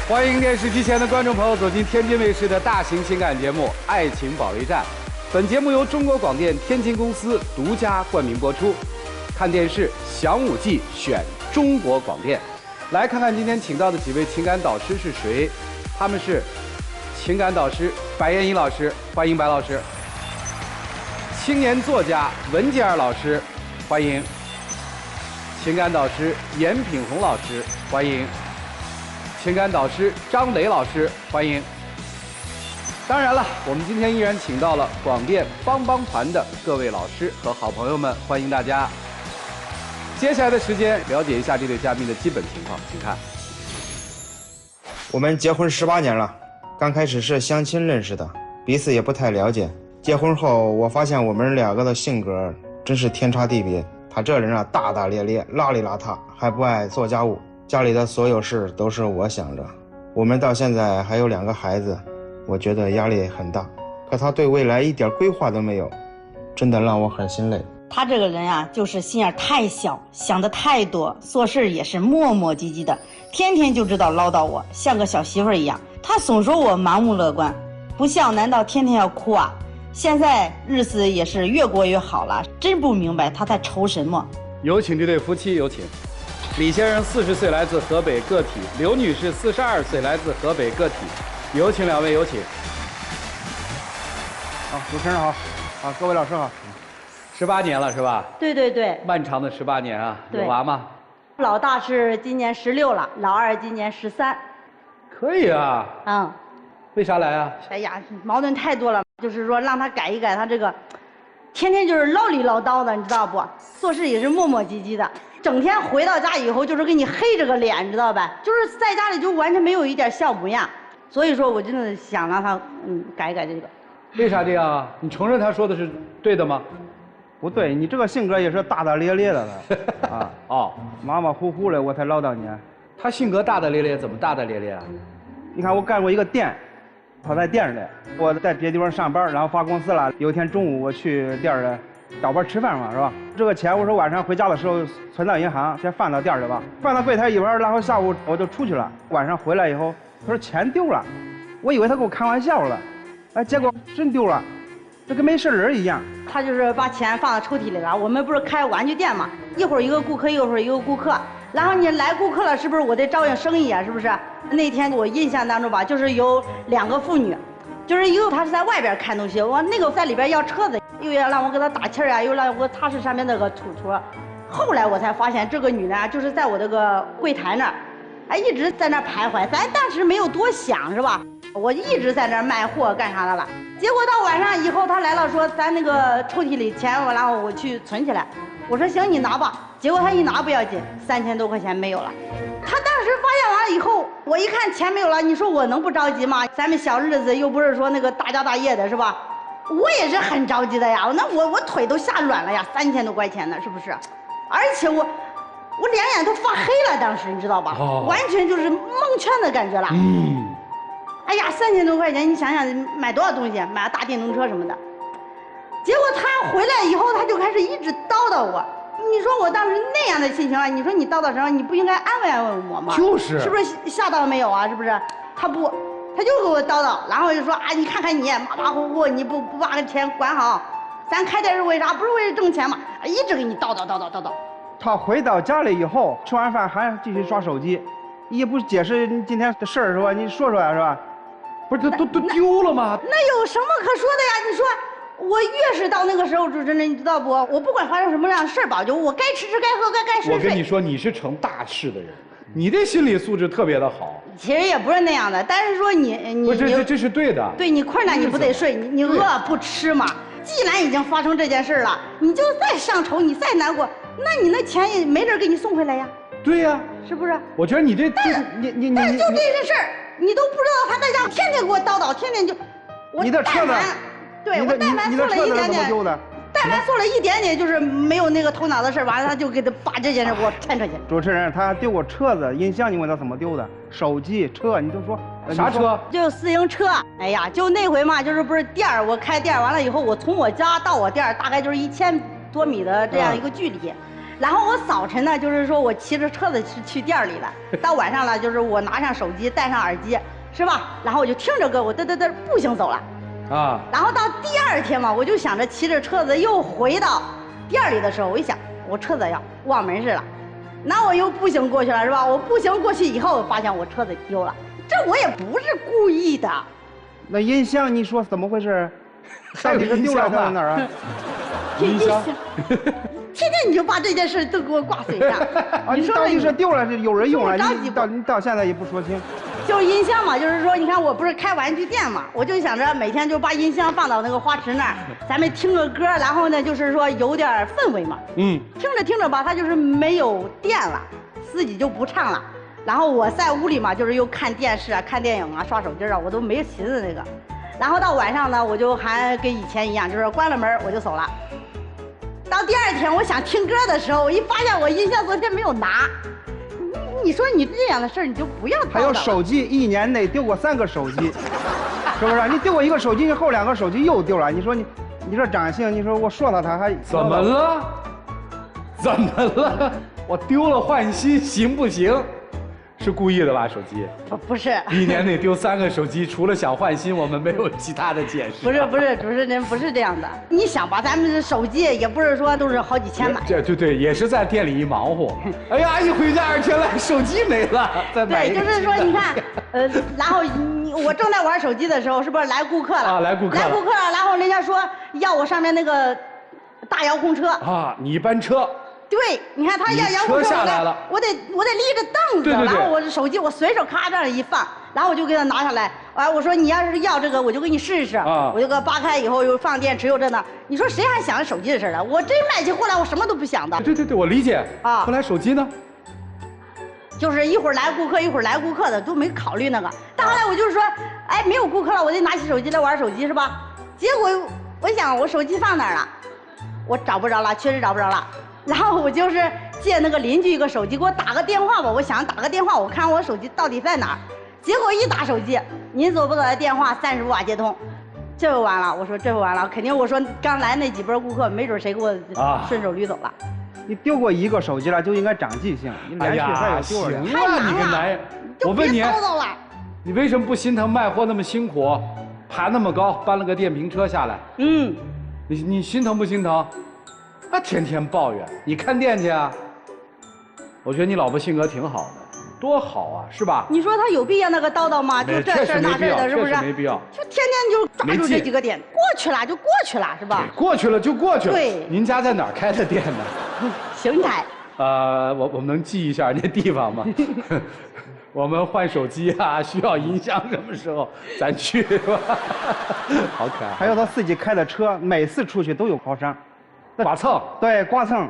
欢迎电视机前的观众朋友走进天津卫视的大型情感节目《爱情保卫战》。本节目由中国广电天津公司独家冠名播出。看电视享五 G 选中国广电。来看看今天请到的几位情感导师是谁？他们是情感导师白燕一老师，欢迎白老师；青年作家文洁儿老师，欢迎；情感导师严品红老师，欢迎；情感导师张磊老师，欢迎。当然了，我们今天依然请到了广电帮帮团的各位老师和好朋友们，欢迎大家。接下来的时间，了解一下这对嘉宾的基本情况，请看。我们结婚18年了，刚开始是相亲认识的，彼此也不太了解。结婚后，我发现我们两个的性格真是天差地别。他这人啊，大大咧咧、邋里邋遢，还不爱做家务，家里的所有事都是我想着。我们到现在还有2个孩子，我觉得压力很大。可他对未来一点规划都没有，真的让我很心累。他这个人呀，就是心眼太小，想的太多，做事也是磨磨唧唧的，天天就知道唠叨我，像个小媳妇儿一样。他总说我盲目乐观，不像难道天天要哭啊？现在日子也是越过越好了，真不明白他在愁什么。有请这对夫妻，有请。李先生40岁，来自河北个体；刘女士42岁，来自河北个体。有请2位，有请。好，主持人好，各位老师好。18年了是吧？对对对，漫长的18年啊，有对娃吗？老大是今年16了，老二今年13。可以啊。嗯，为啥来啊？哎呀，矛盾太多了，就是说让他改一改他这个，天天就是唠里唠叨的，你知道不？做事也是磨磨唧唧的，整天回到家以后就是给你黑着个脸，你知道吧？就是在家里就完全没有一点笑模样。所以说我真的想让他改一改这个。为啥这样啊？你承认他说的是对的吗？不对，你这个性格也是大大咧咧的了啊。哦，马马虎虎的，我才唠叨你。他性格大大咧咧，怎么大大咧咧啊？你看我干过一个店，他在店里，我在别地方上班，然后发工资了。有一天中午我去店里倒班吃饭嘛，是吧？这个钱我说晚上回家的时候存到银行，先放到店里吧，放到柜台一边，然后下午我就出去了。晚上回来以后，他说钱丢了，我以为他跟我开玩笑了，哎，结果真丢了，这跟没事人一样。他就是把钱放到抽屉里了。我们不是开玩具店嘛，一会儿一个顾客，一会儿一个顾客，然后你来顾客了，是不是我得照应生意啊？是不是？那天我印象当中吧，就是有2个妇女，就是一个她是在外边看东西，我那个在里边要车子，又要让我给她打气儿啊，又让我擦拭上面那个土。后来我才发现，这个女的就是在我这个柜台那儿，哎，一直在那儿徘徊。咱当时没有多想，是吧？我一直在那儿卖货干啥的了。结果到晚上以后，他来了，说咱那个抽屉里钱，然后我去存起来。我说行，你拿吧。结果他一拿不要紧，3000多块钱没有了。他当时发现完了以后，我一看钱没有了，你说我能不着急吗？咱们小日子又不是说那个大家大业的，是吧？我也是很着急的呀。那我腿都吓软了呀，3000多块钱呢，是不是？而且我两眼都发黑了，当时你知道吧？完全就是蒙圈的感觉了。哎呀，3000多块钱，你想想买多少东西，买个大电动车什么的。结果他回来以后，他就开始一直叨叨我。你说我当时那样的心情啊，你说你叨叨什么？你不应该安慰安慰我吗？就是，是不是吓到没有啊？是不是？他不，他就给我叨叨，然后就说啊，你看看你马马虎虎，你不把这钱管好，咱开店是为啥？不是为了挣钱嘛？一直给你叨叨叨叨叨叨。他回到家里以后，吃完饭还继续刷手机，也不解释你今天的事儿是吧？你说说呀，是吧？不是都丢了吗？那有什么可说的呀？你说我越是到那个时候，主持人你知道不？我不管发生什么样的事儿吧，就我该吃吃该喝该睡睡。我跟你说，你是成大事的人，你这心理素质特别的好。其实也不是那样的，但是说你这是对的。对，你困难你不得睡，你饿不吃嘛。既然已经发生这件事了，你就再上愁，你再难过，那你那钱也没人给你送回来呀。对呀，是不是？我觉得你这但就这些事儿，你都不知道他在家天天给我叨叨，天天就你的车子，对我但凡做了一点点，但凡做了一点点就是没有那个头脑的事儿，完了他就给他把这件事给我抻出去。主持人，他丢过车子、音箱，你问他怎么丢的？手机、车，你都说啥车？就私营车。哎呀，就那回嘛，就是不是店儿，我开店完了以后，我从我家到我店儿大概就是1000多米的这样一个距离。然后我早晨呢，就是说我骑着车子是去店里了，到晚上了，就是我拿上手机，戴上耳机，是吧？然后我就听着歌，我嘚嘚嘚步行走了。啊，然后到第二天嘛，我就想着骑着车子又回到店里的时候，我一想，我车子要忘门去了，那我又步行过去了，是吧？我步行过去以后，发现我车子丢了，这我也不是故意的。那音箱你说怎么回事？到底是丢了在哪儿啊？音箱。天天你就把这件事都给我挂嘴上。啊，你到底是丢了是有人用了？你到现在也不说清。就是音箱嘛，就是说，你看我不是开玩具店嘛，我就想着每天就把音箱放到那个花池那儿，咱们听个歌，然后呢，就是说有点氛围嘛。听着听着吧，它就是没有电了，自己就不唱了。然后我在屋里嘛，就是又看电视啊、看电影啊、刷手机啊，我都没寻思那个。然后到晚上呢，我就还跟以前一样，就是关了门我就走了。到第二天我想听歌的时候，我一发现我音箱昨天没有拿。你说你这样的事儿，你就不要叨叨了。还有手机，1年内丢过3个手机，是不是？你丢过1个手机，后2个手机又丢了。你说你这长性，你说我说他还怎么了？怎么了？我丢了换新行不行？是故意的吧？手机？不是。1年内丢3个手机，除了想换新，我们没有其他的解释。不是，主持人不是这样的。你想吧，咱们这手机也不是说都是好几千买。对，也是在店里一忙活。哎呀，一回家2天来，手机没了，再买一个。对，就是说你看，然后我正在玩手机的时候，是不是来顾客了？啊，来顾客了，然后人家说要我上面那个大遥控车。啊，你搬车。对，你看他要遥控车下来了，我得立着凳子，然后我的手机我随手咔这样一放，然后我就给他拿下来，我说你要是要这个，我就给你试一试，我就给扒开以后又放电池又这那，你说谁还想着手机的事啊？我真买起货来，我什么都不想的。对，我理解啊。后来手机呢？就是一会儿来顾客，一会儿来顾客的，都没考虑那个。但后来我就是说，哎，没有顾客了，我得拿起手机来玩手机是吧？结果我想我手机放哪儿了？我找不着了，确实找不着了。然后我就是借那个邻居一个手机，给我打个电话吧。我想打个电话，我看我手机到底在哪儿。结果一打手机，您所拨打的电话30无法接通，这就完了。我说这就完了，肯定我说刚来那几波顾客，没准谁给我顺手捋走了。你丢过1个手机了，就应该长记性。你连续再有丢了。行了，你个男人，我问你，你为什么不心疼卖货那么辛苦，爬那么高，搬了个电瓶车下来？你心疼不心疼？啊，天天抱怨，你看店去啊？我觉得你老婆性格挺好的，多好啊，是吧？你说他有必要那个叨叨吗？就这事儿那事儿的，是不是？没必要。就天天就抓住这几个点，过去了就过去了，是吧？过去了就过去了。对。您家在哪儿开的店呢？邢台。我们能记一下那地方吗？我们换手机啊，需要音箱，什么时候咱去吧？好可爱。还有他自己开的车，每次出去都有刮伤。剐蹭，对，刮蹭，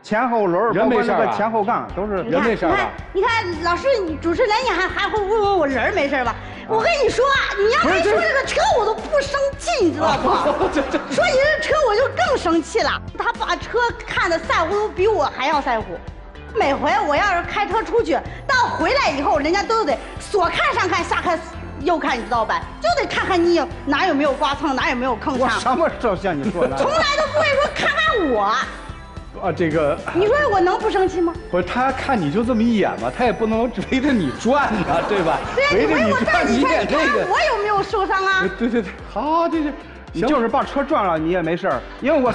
前后轮，人没事吧？前后杠都是人没事吧？你看，老师，主持人，你还会问我人没事吧？我跟你说啊，你要没说这个车，我都不生气，你知道不？说你这车，我就更生气了。他把车看得在乎，比我还要在乎。每回我要是开车出去，到回来以后，人家都得左看上看下看右看，你知道吧？就得看看你哪有没有刮蹭，哪有没有坑我什么时候像你说的？从来都不会说看看我。啊，这个。你说我能不生气吗？不是，他看你就这么一眼嘛，他也不能围着你转啊，对吧？对，围着你转，你也那个。我有没有受伤啊？对，好，这。你就是把车撞了，你也没事儿，因为我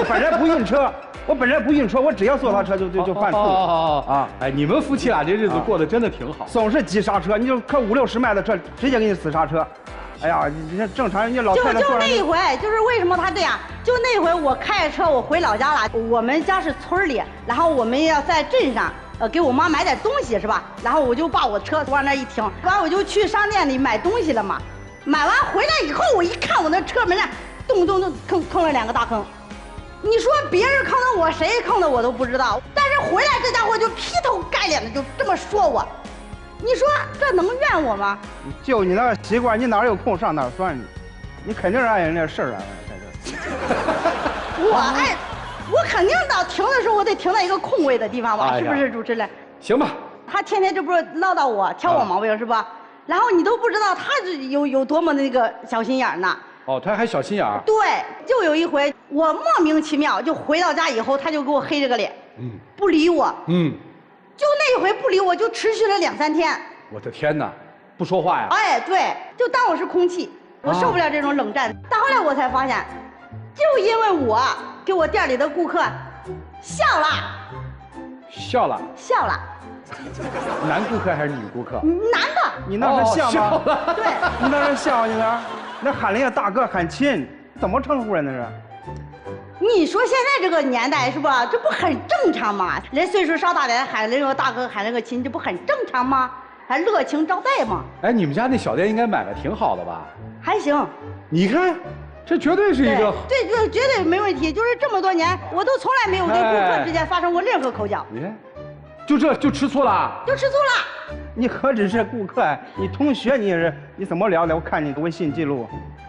本人不晕车。我本人不晕车，我只要坐他车就犯错啊！哎，你们夫妻俩这日子过得真的挺好，总是急刹车，你就开50-60迈的车，直接给你死刹车。哎呀，你这正常人家老太太就那一回，就是为什么他这样？就那回我开着车我回老家了，我们家是村里，然后我们要在镇上，给我妈买点东西是吧？然后我就把我车往那一停，完我就去商店里买东西了嘛。买完回来以后，我一看我那车门上咚咚咚坑了2个大坑。你说别人坑的我，谁坑的我都不知道，但是回来这家伙就劈头盖脸的就这么说我，你说这能怨我吗？就你那个习惯，你哪有空上哪儿算你肯定是按人家事儿来在这。我肯定到停的时候，我得停在一个空位的地方吧，是不是主持人？行吧。他天天这不是唠叨我，挑我毛病是吧？然后你都不知道他有多么的那个小心眼呢。哦，他还小心眼儿。对，就有一回，我莫名其妙就回到家以后，他就给我黑着个脸。不理我，嗯，就那一回不理我，就持续了2、3天。我的天哪，不说话呀？哎，对，就当我是空气，我受不了这种冷战。到后来我才发现，就因为我给我店里的顾客笑了，笑了？笑了，男顾客还是女顾客？男的。你那是笑吗？了。对，你那是笑，你那喊人家大哥喊亲，怎么称呼人那是？你说现在这个年代是吧？这不很正常吗？人岁数稍大点喊人个大哥喊人个亲，这不很正常吗？还热情招待吗？哎，你们家那小店应该买的挺好的吧？还行。你看，这绝对是一个。对，这绝对没问题。就是这么多年，我都从来没有跟顾客之间发生过任何口角。你看，就这就吃醋了？就吃醋了。你何止是顾客，你同学你怎么聊的？我看你微信记录。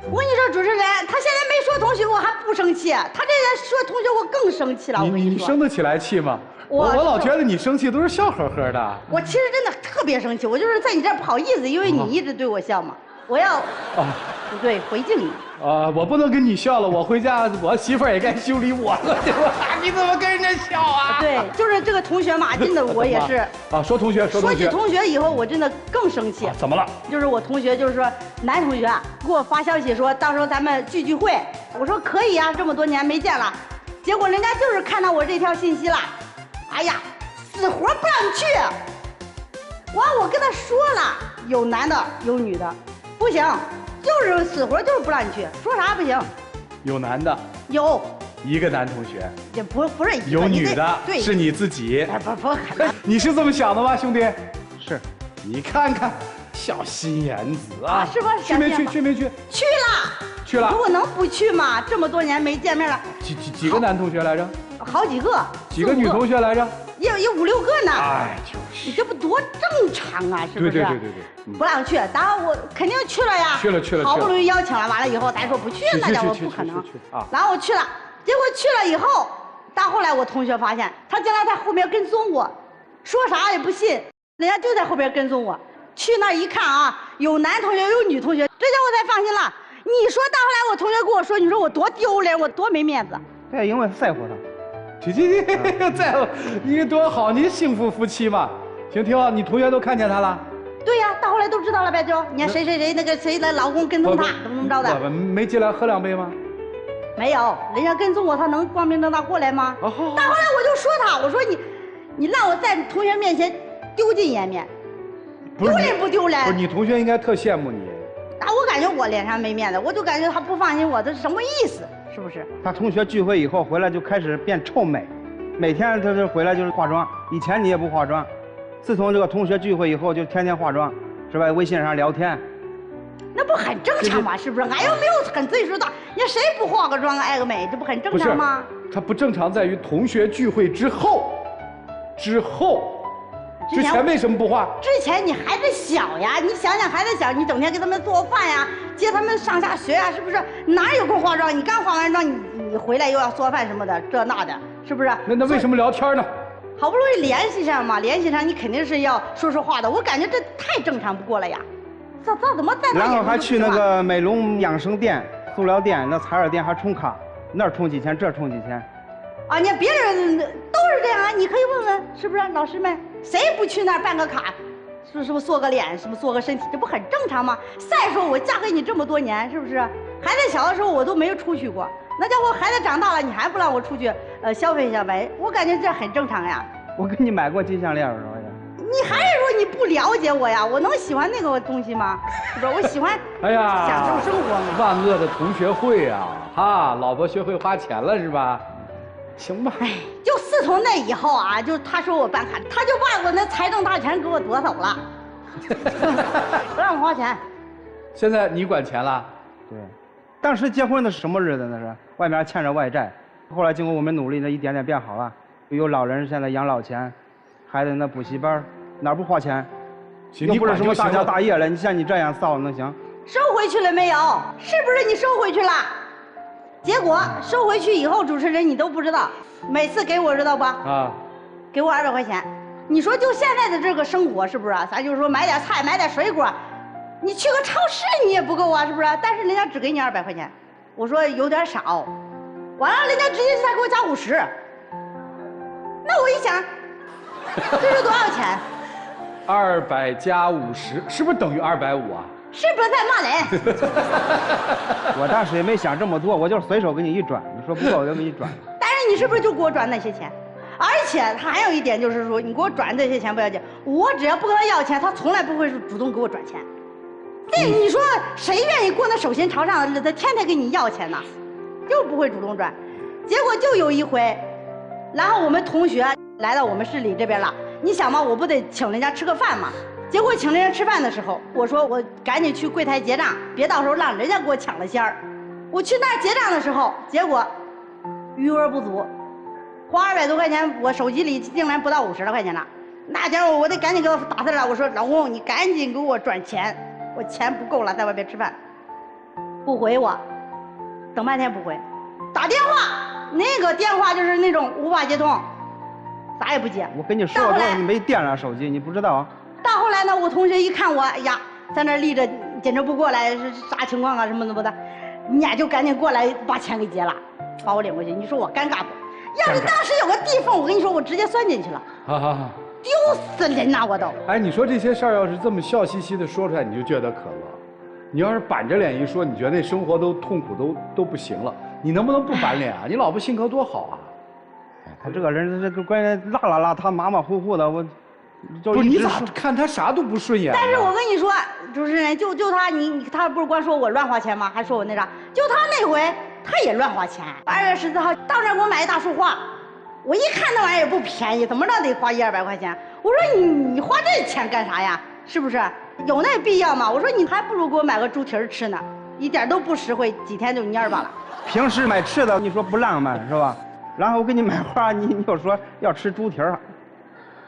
我跟你说，主持人，他现在没说同学，我还不生气；他这人说同学，我更生气了。我跟你说，生得起来气吗？我老觉得你生气都是笑呵呵的。我其实真的特别生气，我就是在你这儿不好意思，因为你一直对我笑嘛。我要不对回敬你。我不能跟你笑了，我回家我媳妇儿也该修理我了。你怎么跟人家笑啊？对，就是这个同学嘛，真的我也是。说同学，说起同学以后，我真的更生气。怎么了？就是我同学，就是说男同学给我发消息说，到时候咱们聚会。我说可以啊，这么多年没见了。结果人家就是看到我这条信息了，哎呀，死活不让去。完，我跟他说了，有男的有女的，不行，就是死活就是不让你去，说啥不行。有男的，有一个男同学，也不是一个，有女的，对，是你自己。不，你是这么想的吗，兄弟？是，你看看，小心眼子啊！是吧？去没去？去没去？去了。去了。如果能不去吗？这么多年没见面了。几个男同学来着？好几个。几个女同学来着？有5、6个呢。哎，就是。你这不多正常啊，是不是？对。不让去，当然我肯定去了呀。去了。好不容易邀请了，完了以后咱说不去，那家伙不可能。啊。然后我去了，结果去了以后，到后来我同学发现，他竟然在后面跟踪我，说啥也不信，人家就在后边跟踪我。去那一看啊，有男同学有女同学，这下我才放心了。你说到后来我同学跟我说，你说我多丢脸，我多没面子。对，因为在乎他。去，在乎你多好，你幸福夫妻嘛。行，挺好，你同学都看见他了。对呀，到后来都知道了呗，就你看谁那个谁的老公跟踪他，怎么着的？没进来喝2杯吗？没有，人家跟踪我，他能光明正大过来吗？到后来我就说他，我说你让我在同学面前丢尽颜面，丢脸不丢脸？不是，你同学应该特羡慕你。我感觉我脸上没面子，我就感觉他不放心我，这是什么意思？是不是？他同学聚会以后回来就开始变臭美，每天他就回来就是化妆。以前你也不化妆，自从这个同学聚会以后就天天化妆，是吧？微信上聊天，那不很正常吗？是不是？俺又没有很岁数大，你谁不化个妆爱个美，这不很正常吗？他不正常在于同学聚会之后，之前为什么不化？之前你孩子小呀，你想想孩子小，你整天给他们做饭呀，接他们上下学呀，是不是？哪有空化妆？你刚化完妆，你回来又要做饭什么的，这那的，是不是？那为什么聊天呢？好不容易联系上嘛，联系上你肯定是要说话的。我感觉这太正常不过了呀，这怎么在？然后还去那个美容养生店、塑料店、那彩耳店还充卡，那儿充几千，这儿充几千。啊，你看别人都是这样啊，你可以问问，是不是老师们？谁不去那儿办个卡，是不是做个脸，什么做个身体，这不很正常吗？再说我嫁给你这么多年，是不是？孩子小的时候我都没有出去过，那家伙孩子长大了，你还不让我出去消费一下呗？我感觉这很正常呀。我给你买过金项链是吧？你还是说你不了解我呀？我能喜欢那个东西吗？是不是？我喜欢享受生活嘛。万恶的同学会啊！哈，老婆学会花钱了是吧？行吧。哎，就自从那以后啊，就他说我办卡，他就把我那财政大权给我夺走了，不让我花钱。现在你管钱了？对，当时结婚的是什么日子？那是外面欠着外债，后来经过我们努力，那一点点变好了。有老人现在养老钱，孩子那补习班，哪不花钱？又不是什么大家大业了，你像你这样造能行？收回去了没有？是不是你收回去了？结果收回去以后，主持人你都不知道，每次给我知道吧？啊，给我200块钱。你说就现在的这个生活是不是？咱就是说买点菜，买点水果，你去个超市你也不够啊，是不是？但是人家只给你200块钱，我说有点少，完了人家直接再给我加50。那我一想，这是多少钱？200加50，是不是等于250啊？是不是在骂人？我当时也没想这么多，我就随手给你一转，你说不够我就给你转。但是你是不是就给我转那些钱？而且他还有一点就是说，你给我转这些钱不要紧，我只要不跟他要钱，他从来不会主动给我转钱。这你说谁愿意过那手心朝上的日子，天天给你要钱呢？就不会主动转。结果就有一回，然后我们同学来到我们市里这边了，你想嘛，我不得请人家吃个饭嘛？结果请人家吃饭的时候，我说我赶紧去柜台结账，别到时候让人家给我抢了先儿。我去那儿结账的时候，结果余额不足。花200多块钱，我手机里竟然不到50来块钱了。那家伙我得赶紧给他打字了，我说老公，你赶紧给我转钱，我钱不够了，在外边吃饭。不回我，等半天不回，打电话，那个电话就是那种无法接通，咋也不接。我跟你说过，你没电了手机，你不知道啊。到后来呢，我同学一看我，哎呀，在那立着，简直不过来，是啥情况啊，什么什么的，人家就赶紧过来把钱给结了，把我领过去。你说我尴尬不？要是当时有个地缝，我跟你说，我直接钻进去了。哈，丢死人呐，我都。哎，你说这些事儿要是这么笑嘻嘻的说出来，你就觉得可乐；你要是板着脸一说，你觉得那生活都痛苦都不行了。你能不能不板脸啊？你老婆性格多好啊！他这个人，这个关键邋遢，马马虎虎的，我。不是你咋看他啥都不顺眼？但是我跟你说，主持人就他他不是光说我乱花钱吗？还说我那啥，就他那回他也乱花钱。2月14号到那儿给我买一大束花，我一看那玩意儿也不便宜，怎么着得花100-200块钱。我说你花这钱干啥呀？是不是有那必要吗？我说你还不如给我买个猪蹄儿吃呢，一点都不实惠，几天就蔫巴了。平时买吃的你说不浪漫是吧？然后我给你买花，你又说要吃猪蹄儿。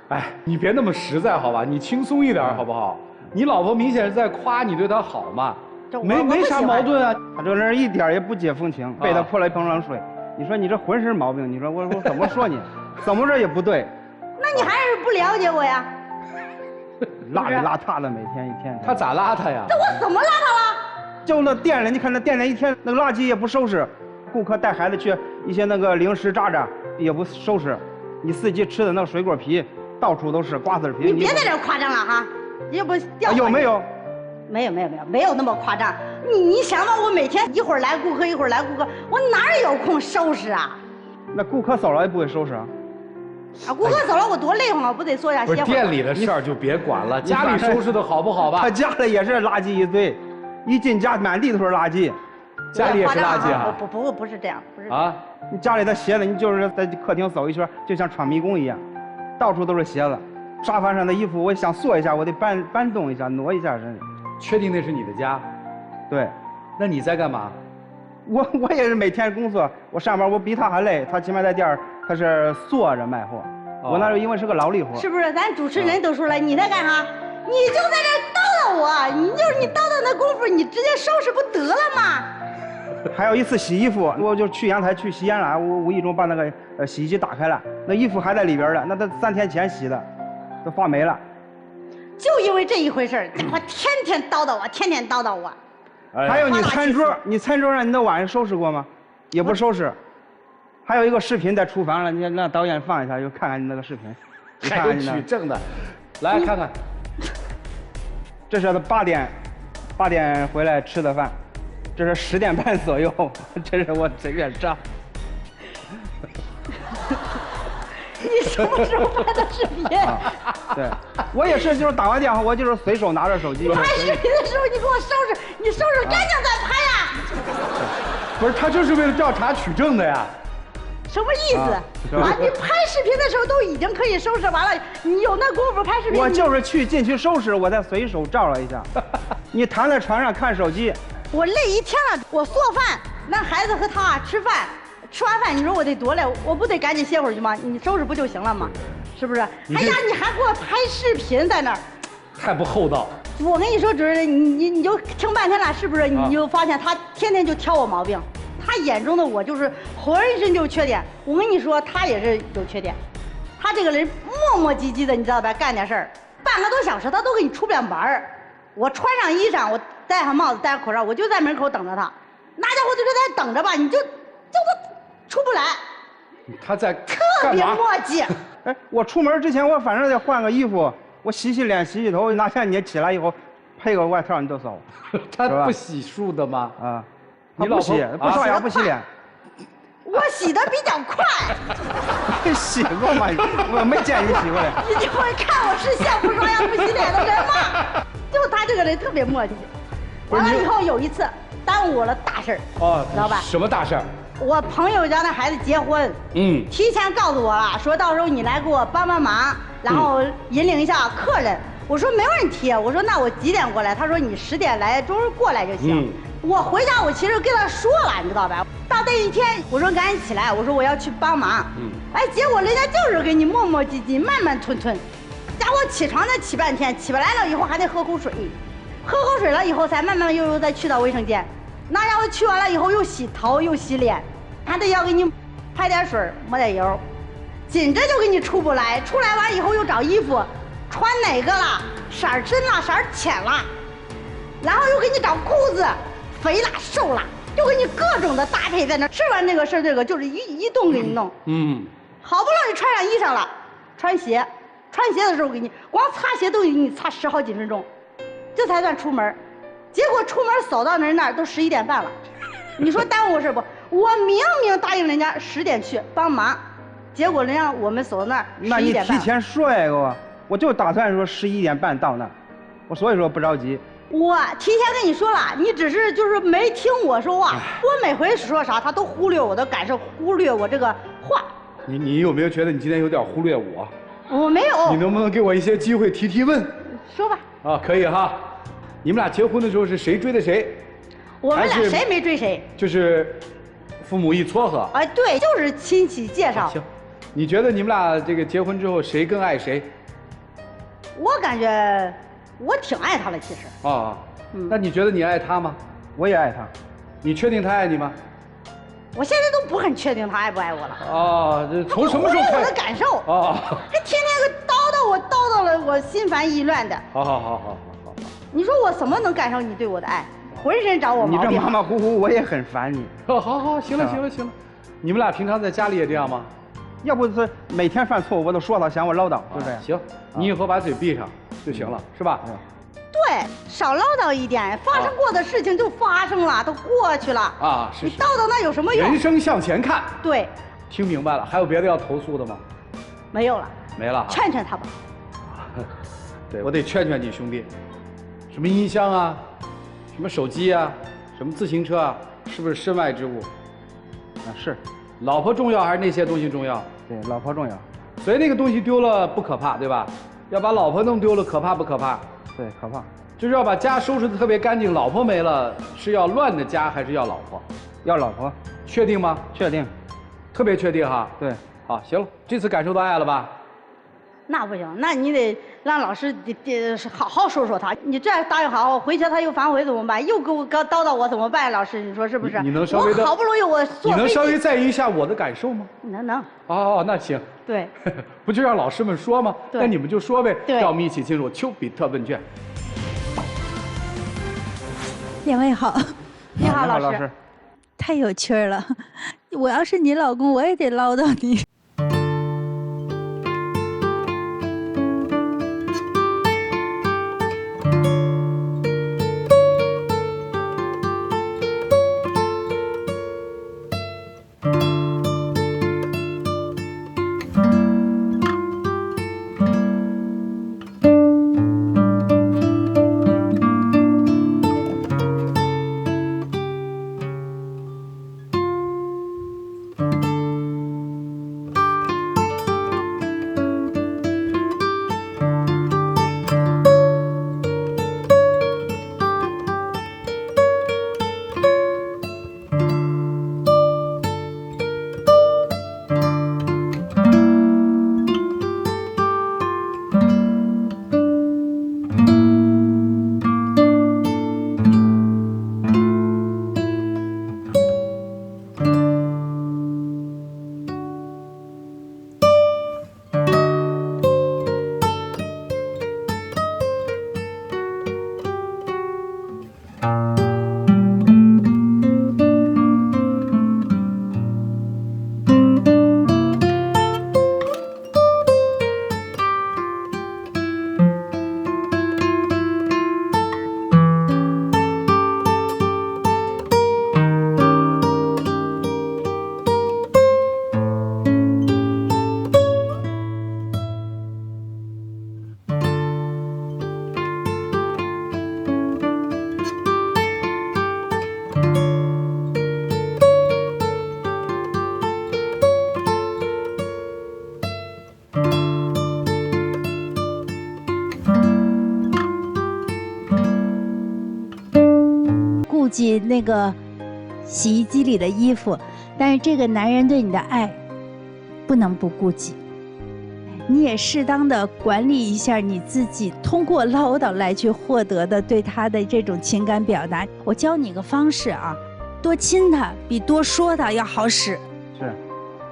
哎，你别那么实在好吧？你轻松一点好不好？你老婆明显是在夸你对她好嘛，没啥矛盾啊。他这个人一点也不解风情，被他泼了一盆冷水。你说你这浑身毛病，你说我怎么说你？怎么着也不对。那你还是不了解我呀？邋里邋遢的，每天一天。他咋邋遢呀？这我怎么邋遢了？就那店里，你看那店里一天那个垃圾也不收拾，顾客带孩子去一些那个零食渣渣也不收拾，你自己吃的那个水果皮。到处都是瓜子皮，你别在这夸张了哈，要不掉。有没有？没有那么夸张。你想吧，我每天一会儿来顾客，一会儿来顾客，我哪有空收拾啊？那顾客走了也不会收拾啊？啊，顾客走了我多累慌啊，不得坐下歇会儿。不是店里的事儿就别管了，家里收拾的好不好吧？他家里也是垃圾一堆，一进家满地都是垃圾。家里也是垃圾啊？不是这样，不是啊。你家里的鞋子，你就是在客厅走一圈，就像闯迷宫一样。到处都是鞋子，沙发上的衣服，我想坐一下，我得搬动一下，挪一下身。确定那是你的家？对。那你在干嘛？我也是每天工作，我上班我比他还累，他起码在店儿他是坐着卖货，我那因为是个劳力活。是不是？咱主持人都说了，你在干啥？你就在这叨叨我，你叨叨那功夫，你直接收拾不得了吗？还有一次洗衣服，我就去阳台去洗衣篮，我无意中把那个洗衣机打开了，那衣服还在里边呢，那都3天前洗的，都发霉了。就因为这一回事，我天天叨叨我，天天叨叨我。还有你餐桌，你餐桌上你的碗收拾过吗？也不收拾。还有一个视频在厨房了，你让导演放一下，就看看你那个视频。还有取证的，来看看。这是他8点回来吃的饭。这是10点半左右，这是我随便照。你什么时候拍的视频？对，我也是，就是打完电话，我就是随手拿着手机。拍视频的时候，你给我收拾，你收拾干净再拍呀。不是，他就是为了调查取证的呀。什么意思？啊，你拍视频的时候都已经可以收拾完了，你有那功夫拍视频？我就是进去收拾，我再随手照了一下。你躺在床上看手机。我累一天了，我做饭，那孩子和他吃饭，吃完饭你说我得多累，我不得赶紧歇会儿去吗？你收拾不就行了吗？是不是？哎呀，你还给我拍视频在那儿，太不厚道。我跟你说，主任，你就听半天了，是不是？你就发现他天天就挑我毛病，他眼中的我就是浑身就是缺点。我跟你说，他也是有缺点，他这个人磨磨唧唧的，你知道吧？干点事儿半个多小时他都给你出不了门儿。我穿上衣裳，我戴上帽子，戴上口罩，我就在门口等着他。那家伙就在那等着吧，你就出不来。他在特干嘛？别磨叽。哎，我出门之前我反正得换个衣服，我洗洗脸、洗洗头，哪像你起来以后配个外套你都骚。他是吧不洗漱的吗？啊，你老婆他不洗，不刷牙不洗脸。我洗的比较快，洗过吗？我没见你洗过嘞。你就会看我是像不刷牙不洗脸的人吗？就他这个人特别磨叽。完了以后有一次耽误我了大事儿，哦，知道吧？什么大事儿？我朋友家那孩子结婚，提前告诉我了，说到时候你来给我帮帮忙，然后引领一下客人。我说没问题，我说那我几点过来？他说你10点来，中午过来就行。我回家我其实跟他说了，你知道吧？到那一天，我说赶紧起来，我说我要去帮忙。哎，结果人家就是给你磨磨唧唧、慢慢吞吞。家伙起床再起半天，起不来了以后还得喝口水，喝口水了以后才慢慢悠悠再去到卫生间。那家伙去完了以后又洗头又洗脸，还得要给你拍点水抹点油，紧着就给你出不来，出来完以后又找衣服，穿哪个了，色儿深了色儿浅了，然后又给你找裤子，肥了瘦了，又给你各种的搭配在那吃完这个是这个，就是一顿给你弄。好不容易穿上衣裳了，穿鞋的时候给你光擦鞋都给你擦10好几分钟，这才算出门。结果出门走到人那儿都11点半了，你说耽误事不？我明明答应人家10点去帮忙，结果人家我们走到那儿那你提前说呀，给我就打算说11点半到那儿，我所以说不着急。我提前跟你说了，你只是就是没听我说话。我每回说啥，他都忽略我的感受，忽略我这个话。你有没有觉得你今天有点忽略我？我没有。你能不能给我一些机会提问？说吧。啊，可以哈。你们俩结婚的时候是谁追的谁？我们俩谁没追谁？就是父母一撮合。哎，对，就是亲戚介绍。行，你觉得你们俩这个结婚之后谁更爱谁？我感觉我挺爱他的，其实。啊，那你觉得你爱他吗？我也爱他。你确定他爱你吗？我现在都不很确定他爱不爱我了。哦，这从什么时候开始？我的感受。哦。这天天个叨叨了我心烦意乱的。好。你说我怎么能感受你对我的爱？浑身找我毛病。你这马马虎虎，我也很烦你。好，行了。你们俩平常在家里也这样吗？要不是每天犯错误，我都说他嫌我唠叨，就这样。行，你以后把嘴闭上就行了，是吧？对，少唠叨一点，发生过的事情就发生了，都过去了啊。是。你叨叨那有什么用？人生向前看。对。听明白了，还有别的要投诉的吗？没有了。没了。劝劝他吧。对，我得劝劝你兄弟。什么音箱啊，什么手机啊，什么自行车啊，是不是身外之物？啊，是。老婆重要还是那些东西重要？对，老婆重要。所以那个东西丢了不可怕，对吧？要把老婆弄丢了，可怕不可怕？对，可怕。就是要把家收拾得特别干净，老婆没了，是要乱的家还是要老婆？要老婆。确定吗？确定。特别确定哈。对。好，行了，这次感受到爱了吧？那不行，那你得让老师好好说说他。你这答应好，回去他又反悔怎么办？又给我叨叨我怎么办？老师，你说是不是？你能稍微我好不容易我坐你能稍微在意一下我的感受吗？能。哦，那行。对。不就让老师们说吗？对。那你们就说呗。对。让我们一起进入丘比特问卷。两位好。你好，老师。太有趣了，我要是你老公，我也得唠叨你。顾及那个洗衣机里的衣服，但是这个男人对你的爱不能不顾及。你也适当的管理一下你自己，通过唠叨来去获得的对他的这种情感表达。我教你个方式啊，多亲他比多说他要好使。是，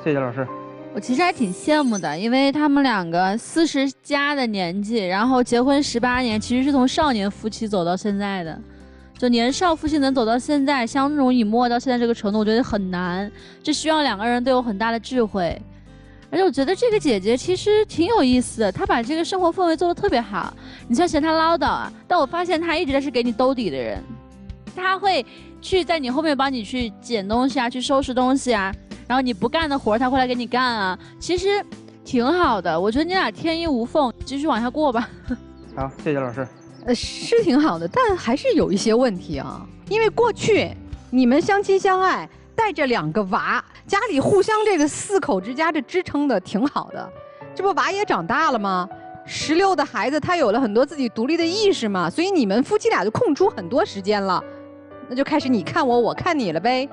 谢谢老师。我其实还挺羡慕的，因为他们两个40加的年纪，然后结婚18年，其实是从少年夫妻走到现在的。就年少夫妻能走到现在，相濡以沫到现在这个程度，我觉得很难，这需要2个人都有很大的智慧。而且我觉得这个姐姐其实挺有意思的，她把这个生活氛围做得特别好。你像嫌她唠叨啊，但我发现她一直是给你兜底的人，她会去在你后面帮你去捡东西啊，去收拾东西啊，然后你不干的活她会来给你干啊，其实挺好的。我觉得你俩天衣无缝，继续往下过吧。好，谢谢老师。是挺好的，但还是有一些问题啊。因为过去你们相亲相爱，带着2个娃，家里互相这个4口之家这支撑的挺好的。这不娃也长大了吗？16的孩子他有了很多自己独立的意识嘛，所以你们夫妻俩就空出很多时间了，那就开始你看我，我看你了呗，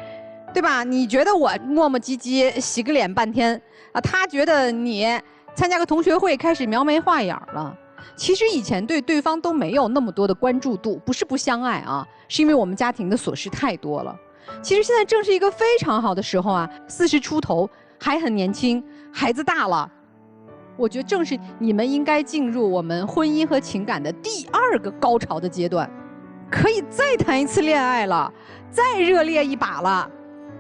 对吧？你觉得我磨磨唧唧洗个脸半天啊，他觉得你参加个同学会开始描眉画眼了。其实以前对对方都没有那么多的关注度，不是不相爱啊，是因为我们家庭的琐事太多了。其实现在正是一个非常好的时候啊，40出头还很年轻，孩子大了，我觉得正是你们应该进入我们婚姻和情感的第2个高潮的阶段，可以再谈一次恋爱了，再热烈一把了。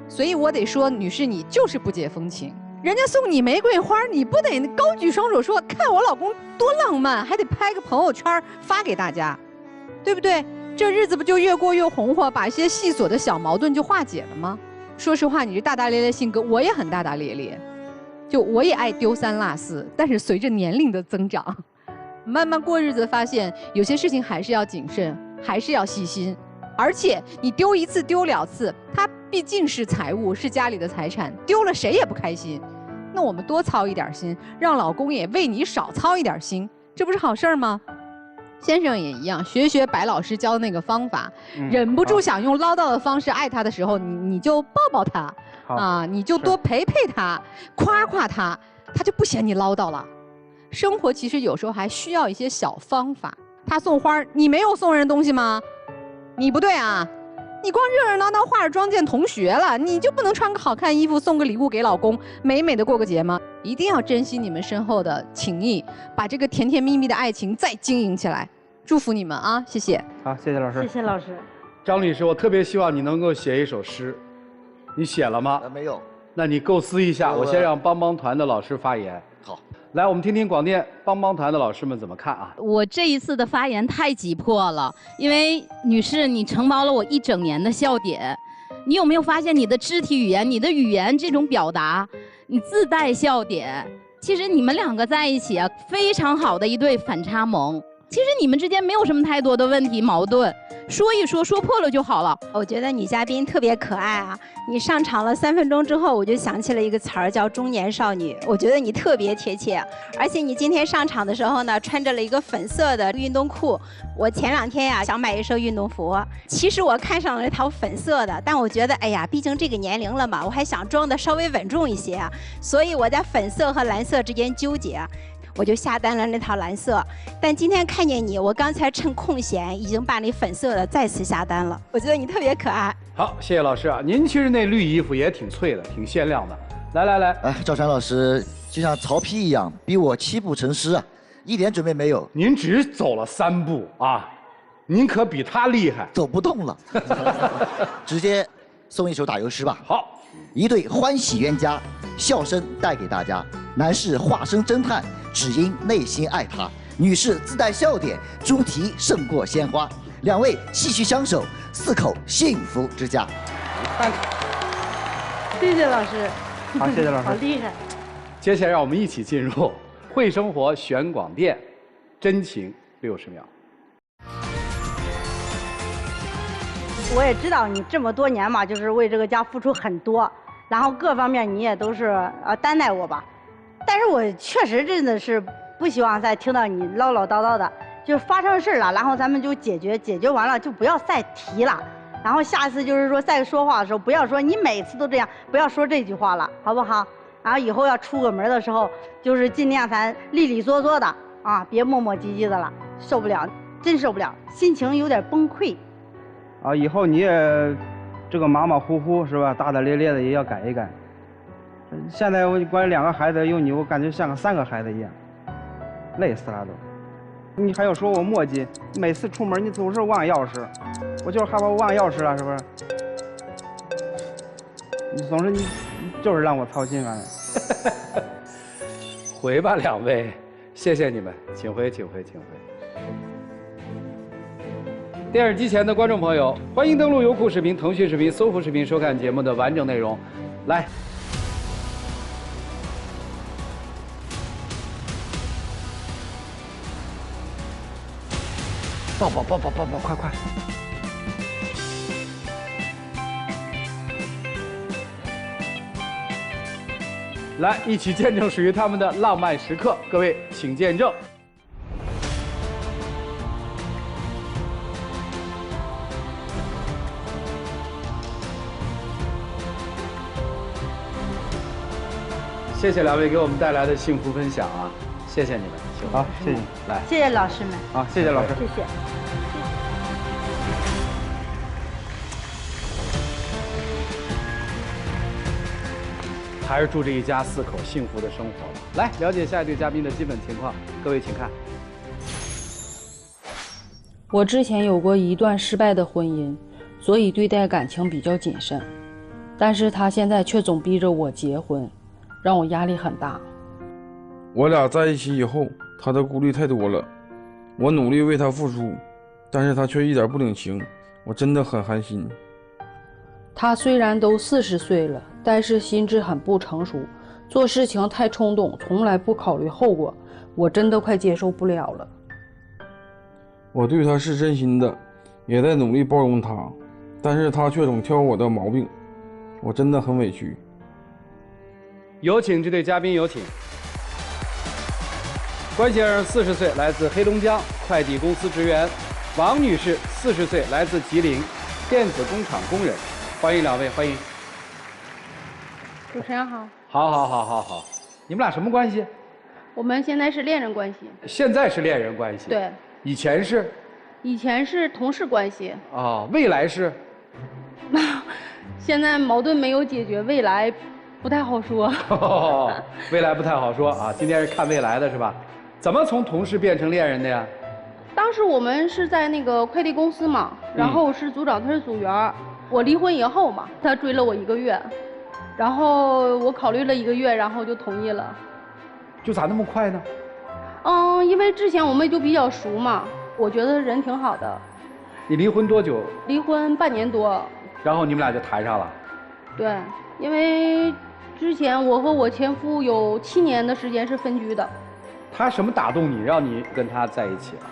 所以我得说，女士你就是不解风情。人家送你玫瑰花，你不得高举双手说看我老公多浪漫，还得拍个朋友圈发给大家，对不对？这日子不就越过越红火，把一些细琐的小矛盾就化解了吗？说实话，你这大大咧咧性格，我也很大大咧咧，就我也爱丢三落四，但是随着年龄的增长，慢慢过日子，发现有些事情还是要谨慎，还是要细心。而且你丢1次丢2次，它毕竟是财物，是家里的财产，丢了谁也不开心。那我们多操一点心，让老公也为你少操一点心，这不是好事吗？先生也一样，学白老师教的那个方法，忍不住想用唠叨的方式爱他的时候，你就抱抱他，啊，你就多陪陪他，夸夸他，他就不嫌你唠叨了。生活其实有时候还需要一些小方法。他送花，你没有送人东西吗？你不对啊，你光热热闹闹化着妆见同学了，你就不能穿个好看衣服送个礼物给老公，美美的过个节吗？一定要珍惜你们身后的情谊，把这个甜甜蜜蜜的爱情再经营起来。祝福你们啊，谢谢。好，谢谢老师。谢谢老师。张律师，我特别希望你能够写一首诗，你写了吗？没有。那你构思一下，我先让帮帮团的老师发言。好。来，我们听听广电帮帮团的老师们怎么看啊？我这一次的发言太急迫了，因为女士，你承包了我1整年的笑点。你有没有发现你的肢体语言、你的语言这种表达，你自带笑点？其实你们2个在一起啊，非常好的一对反差萌。其实你们之间没有什么太多的问题矛盾，说一说，说破了就好了。我觉得女嘉宾特别可爱啊！你上场了3分钟之后，我就想起了一个词儿叫中年少女，我觉得你特别贴切。而且你今天上场的时候呢，穿着了一个粉色的运动裤。我前2天呀想买一身运动服，其实我看上了那套粉色的，但我觉得哎呀，毕竟这个年龄了嘛，我还想装的稍微稳重一些啊，所以我在粉色和蓝色之间纠结。我就下单了那套蓝色，但今天看见你，我刚才趁空闲已经把那粉色的再次下单了。我觉得你特别可爱。好，谢谢老师啊。您其实那绿衣服也挺脆的，挺鲜亮的。来，哎，赵传老师就像曹丕一样，逼我7步成诗啊，一点准备没有。您只走了3步啊，您可比他厉害。走不动了，直接送一首打油诗吧。好，一对欢喜冤家，笑声带给大家。男士化身侦探，只因内心爱他；女士自带笑点，猪蹄胜过鲜花。2位继续相守，4口幸福之家。谢谢老师。好，谢谢老师。好厉害。接下来让我们一起进入会生活选广电，真情60秒。我也知道你这么多年嘛，就是为这个家付出很多，然后各方面你也都是担待我吧。但是我确实真的是不希望再听到你唠唠叨叨的，就是发生事了，然后咱们就解决完了就不要再提了。然后下次就是说再说话的时候，不要说你每次都这样，不要说这句话了，好不好？然后以后要出个门的时候，就是尽量咱利利索索的啊，别磨磨唧唧的了，受不了，真受不了，心情有点崩溃。啊，以后你也这个马马虎虎是吧？大大咧咧的也要改一改。现在我管2个孩子有你，我感觉像个3个孩子一样，累死了都。你还要说我磨叽，每次出门你总是忘钥匙，我就是害怕我忘钥匙了，是不是？你总是你就是让我操心啊。回吧，2位，谢谢你们，请回，请回，请回。电视机前的观众朋友，欢迎登录优酷视频、腾讯视频、搜狐视频收看节目的完整内容。来，抱，快快！来，一起见证属于他们的浪漫时刻。各位，请见证。谢谢2位给我们带来的幸福分享啊！谢谢你们，好，谢谢，来，谢谢老师们。好，谢谢老师，谢谢。还是祝这一家4口幸福的生活吧。来，了解下一对嘉宾的基本情况，各位请看。我之前有过一段失败的婚姻，所以对待感情比较谨慎。但是他现在却总逼着我结婚，让我压力很大。我俩在一起以后，他的顾虑太多了，我努力为他付出，但是他却一点不领情，我真的很寒心。他虽然都40岁了，但是心智很不成熟，做事情太冲动，从来不考虑后果，我真的快接受不了了。我对他是真心的，也在努力包容他，但是他却总挑我的毛病，我真的很委屈。有请这对嘉宾，有请。关先生40岁，来自黑龙江，快递公司职员；王女士40岁，来自吉林，电子工厂工人。欢迎2位，欢迎。主持人好。好，你们俩什么关系？我们现在是恋人关系。现在是恋人关系。对。以前是？以前是同事关系。哦，未来是？现在矛盾没有解决，未来不太好说。未来不太好说啊！今天是看未来的是吧？怎么从同事变成恋人的呀？当时我们是在那个快递公司嘛，然后我是组长，他是组员。我离婚以后嘛，他追了我1个月，然后我考虑了1个月，然后就同意了。就咋那么快呢？因为之前我们就比较熟嘛，我觉得人挺好的。你离婚多久？离婚半年多。然后你们俩就谈上了？对，因为之前我和我前夫有7年的时间是分居的。他什么打动你，让你跟他在一起了？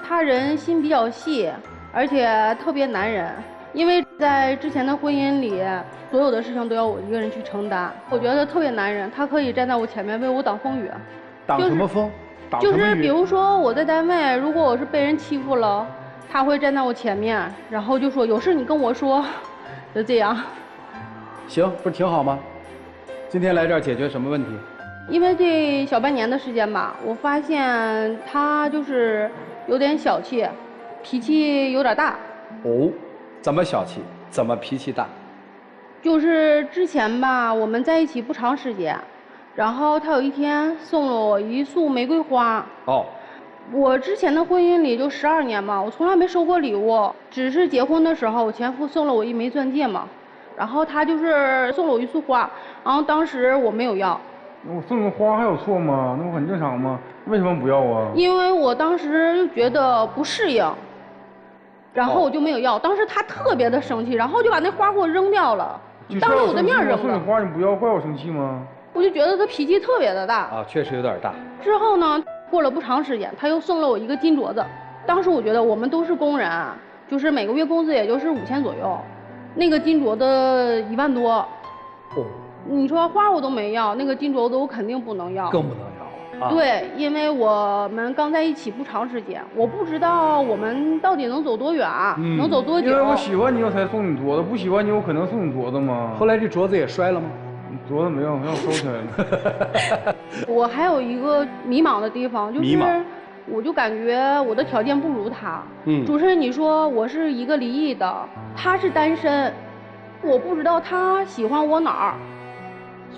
他人心比较细，而且特别男人。因为在之前的婚姻里，所有的事情都要我一个人去承担，我觉得特别男人，他可以站在我前面为我挡风雨。挡什么风？挡什么雨？就是比如说我在单位，如果我是被人欺负了，他会站在我前面，然后就说有事你跟我说，就这样。行，不是挺好吗？今天来这儿解决什么问题？因为这小半年的时间吧，我发现他就是有点小气，脾气有点大。哦。怎么小气？怎么脾气大？就是之前吧，我们在一起不长时间，然后他有一天送了我一束玫瑰花。哦。我之前的婚姻里就12年嘛，我从来没收过礼物，只是结婚的时候我前夫送了我1枚钻戒嘛，然后他就是送了我一束花，然后当时我没有要。我送个花还有错吗？那不很正常吗？为什么不要啊？因为我当时就觉得不适应。然后我就没有要，当时他特别的生气，然后就把那花给我扔掉了，当着我的面扔了。送你花你不要，怪我生气吗？我就觉得他脾气特别的大啊，确实有点大。之后呢，过了不长时间，他又送了我一个金镯子。当时我觉得我们都是工人，就是每个月工资也就是5000左右，那个金镯子1万多。哦。你说花我都没要，那个金镯子我肯定不能要。更不能要。对，因为我们刚在一起不长时间，我不知道我们到底能走多远，能走多久。因为我喜欢你，我才送你镯子；不喜欢你，我可能送你镯子吗？后来这镯子也摔了吗？镯子没有，让我收起来了。我还有一个迷茫的地方，就是我就感觉我的条件不如他。主持人，你说我是一个离异的，他是单身，我不知道他喜欢我哪儿，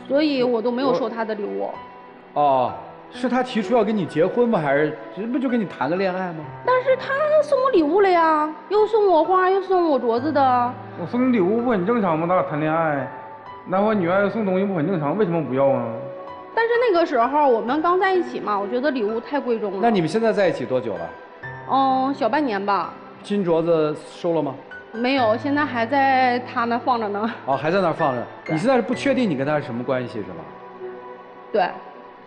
所以我都没有收他的礼物。哦。是他提出要跟你结婚吗？还是这不就跟你谈个恋爱吗？但是他送我礼物了呀，又送我花，又送我镯子的。我送你礼物不很正常吗？咱俩谈恋爱，男欢女爱送东西不很正常？为什么不要啊？但是那个时候我们刚在一起嘛，我觉得礼物太贵重了。那你们现在在一起多久了？小半年吧。金镯子收了吗？没有，现在还在他那放着呢。哦，还在那放着。你现在是不确定你跟他是什么关系是吧？对。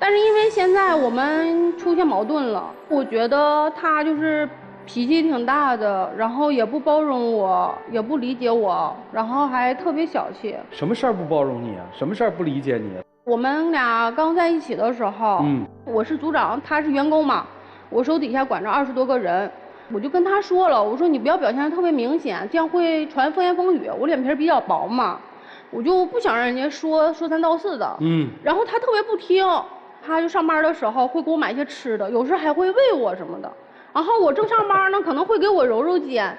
但是因为现在我们出现矛盾了，我觉得他就是脾气挺大的，然后也不包容我，也不理解我，然后还特别小气。什么事儿不包容你啊？什么事儿不理解你啊？我们俩刚在一起的时候，我是组长，他是员工嘛，我手底下管着20多个人，我就跟他说了，我说你不要表现得特别明显，这样会传风言风语。我脸皮比较薄嘛，我就不想让人家说三道四的。然后他特别不听。他就上班的时候会给我买一些吃的，有时还会喂我什么的。然后我正上班呢，可能会给我揉揉肩。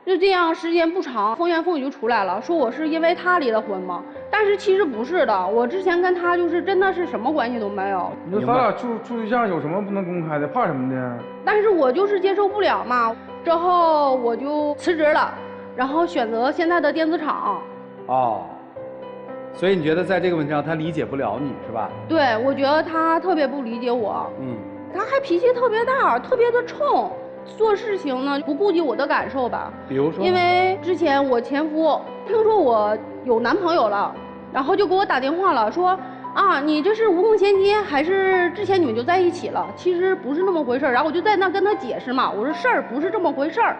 就这样时间不长，风言风语就出来了，说我是因为他离的婚嘛。但是其实不是的，我之前跟他就是真的是什么关系都没有。你说咱俩处对象有什么不能公开的？怕什么的？但是我就是接受不了嘛。之后我就辞职了，然后选择现在的电子厂。所以你觉得在这个问题上他理解不了你是吧？对，我觉得他特别不理解我。他还脾气特别大，特别的冲，做事情呢不顾及我的感受吧。比如说？因为之前我前夫听说我有男朋友了，然后就给我打电话了，说啊，你这是无缝衔接，还是之前你们就在一起了？其实不是那么回事儿。然后我就在那跟他解释嘛，我说事儿不是这么回事儿。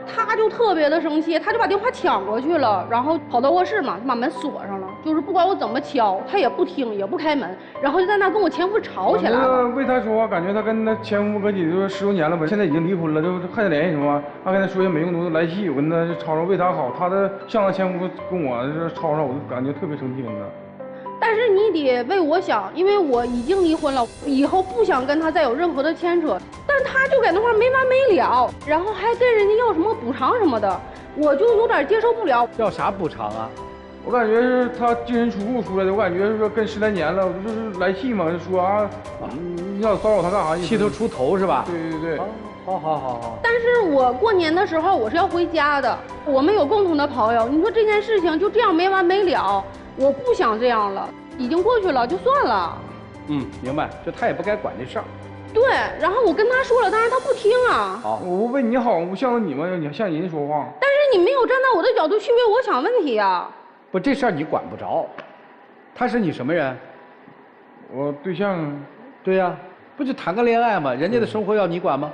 他就特别的生气，他就把电话抢过去了，然后跑到卧室嘛，把门锁上了，就是不管我怎么敲，他也不听，也不开门，然后就在那跟我前夫吵起来了。为他说话，感觉他跟他前夫搁一起就10多年了吧，现在已经离婚了，就还得联系什么？他跟他说些没用的来气，我跟他吵吵为他好，他的向他前夫跟我吵吵，我就感觉特别生气跟他。但是你得为我想，因为我已经离婚了，以后不想跟他再有任何的牵扯。但他就在那块没完没了，然后还跟人家要什么补偿什么的，我就有点接受不了。要啥补偿啊？我感觉是他净身出户出来的，我感觉是说跟10来年了，我就是来气嘛，就说啊，你想骚扰他干啥？气他出头是吧？对。好。但是我过年的时候我是要回家的，我们有共同的朋友，你说这件事情就这样没完没了。我不想这样了，已经过去了，就算了。明白，就他也不该管这事儿。对，然后我跟他说了，但是他不听啊。我为你好，我不向着你吗？你向人家说话。但是你没有站在我的角度去为我想问题啊。不，这事儿你管不着。他是你什么人？我对象。对呀，不就谈个恋爱吗？人家的生活要你管吗？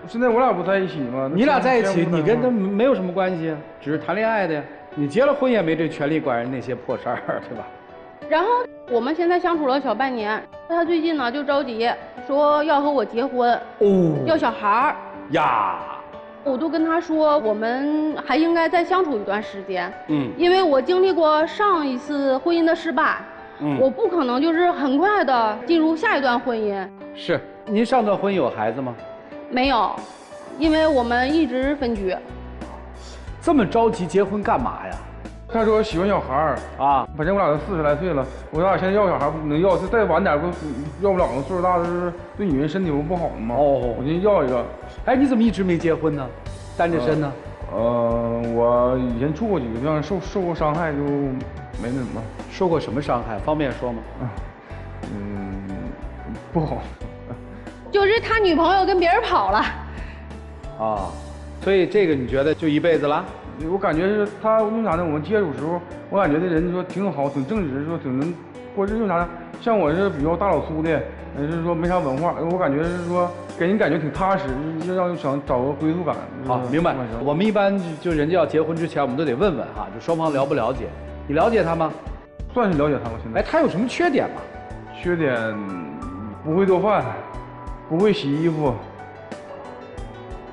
现在我俩不在一起吗？你俩在一起，你跟他没有什么关系，只是谈恋爱的呀。你结了婚也没这权利管人那些破事儿，对吧？然后我们现在相处了小半年，他最近呢就着急说要和我结婚，要小孩儿呀。我都跟他说，我们还应该再相处一段时间。因为我经历过上一次婚姻的失败，我不可能就是很快的进入下一段婚姻。是，您上段婚有孩子吗？没有，因为我们一直分居。这么着急结婚干嘛呀？他说喜欢小孩儿啊，反正我俩都40来岁了，我俩现在要小孩不能要，再晚点不要不了了，岁数大的是对女人身体不好吗？我就要一个。哎，你怎么一直没结婚呢？单着身呢？我以前处过几个对象，受过伤害，就没那什么。受过什么伤害？方便说吗？不好。就是他女朋友跟别人跑了。所以这个你觉得就一辈子了？我感觉是他为啥呢？我们接触时候，我感觉这人说挺好，挺正直，说挺能过日子。为啥呢？像我是比较大老粗的，是说没啥文化，我感觉是说给人感觉挺踏实，让想找个归宿感。好，明白。我们一般就人家要结婚之前，我们都得问问哈，就双方了不了解。你了解他吗？算是了解他了。现在。哎，他有什么缺点吗？缺点不会做饭，不会洗衣服。